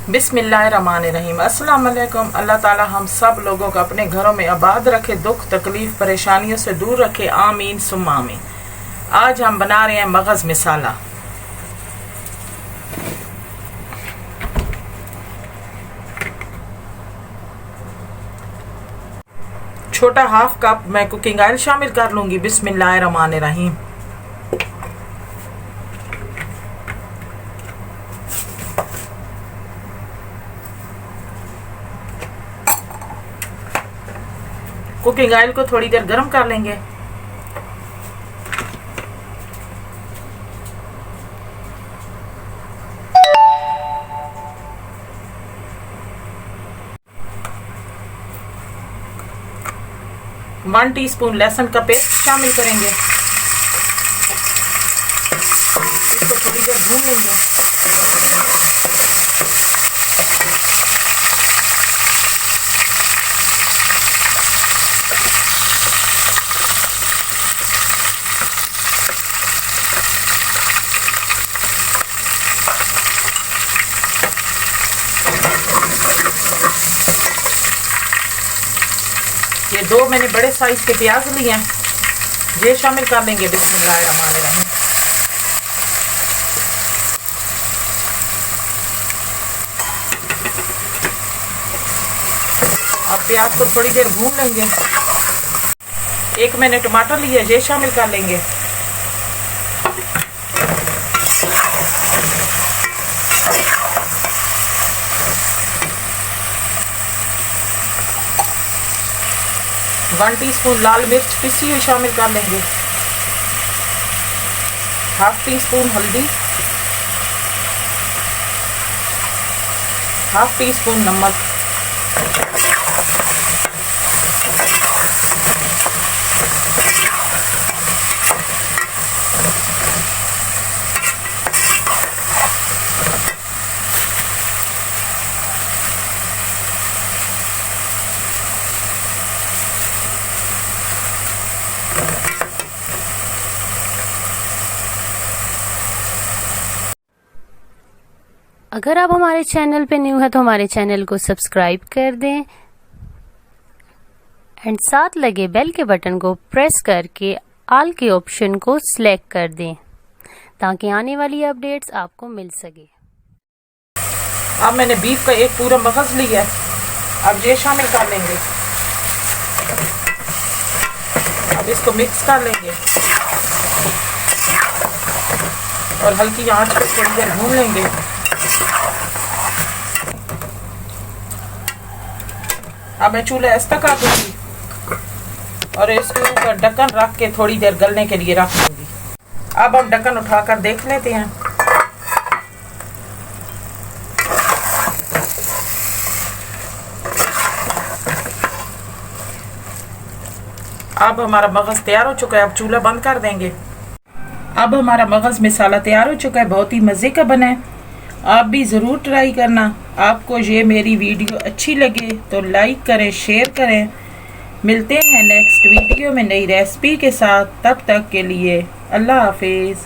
बिस्मिल्लाहिर्रहमानिर्रहीम। अस्सलाम वालेकुम। अल्लाह ताला हम सब लोगों को अपने घरों में आबाद रखे, दुख तकलीफ परेशानियों से दूर रखे, आमीन सुम्मा आमीन। आज हम बना रहे हैं मगज़ मिसाला। छोटा हाफ कप मैं कुकिंग ऑयल शामिल कर लूँगी। बिस्मिल्लाहिर्रहमानिर्रहीम। कुकिंग ऑयल को थोड़ी देर गर्म कर लेंगे। वन टीस्पून लहसुन का पेस्ट शामिल करेंगे। इसको थोड़ी देर भून लेंगे। ये दो मैंने बड़े साइज के प्याज लिए हैं, ये शामिल कर लेंगे। बिस्मिल्लाहिर्रहमानिर्रहीम। अब प्याज को थोड़ी देर भून लेंगे। एक मैंने टमाटर लिया, ये शामिल कर लेंगे। वन टीस्पून लाल मिर्च पिसी हुई शामिल कर लेंगे। हाफ टी स्पून हल्दी, हाफ टी स्पून नमक, अगर आप हमारे चैनल पे न्यू है तो हमारे चैनल को सब्सक्राइब कर दें एंड साथ लगे बेल के बटन को प्रेस करके ऑल के ऑप्शन को सिलेक्ट कर दें ताकि आने वाली अपडेट्स आपको मिल सके। अब मैंने बीफ का एक पूरा मगज़ लिया है, अब ये शामिल कर लेंगे। अब इसको मिक्स कर लेंगे और हल्की आंच पे थोड़ी देर भून लेंगे। अब मैं चूल्हा ऐसा कर दूंगी और इसके ऊपर ढक्कन रख के थोड़ी देर गलने के लिए रख दूंगी। अब हम ढक्कन उठाकर देख लेते हैं। अब हमारा मगज़ तैयार हो चुका है। अब चूल्हा बंद कर देंगे। अब हमारा मगज़ मिसाला तैयार हो चुका है, बहुत ही मज़े का बना है। आप भी ज़रूर ट्राई करना। आपको ये मेरी वीडियो अच्छी लगे तो लाइक करें, शेयर करें। मिलते हैं नेक्स्ट वीडियो में नई रेसिपी के साथ। तब तक के लिए अल्लाह हाफिज़।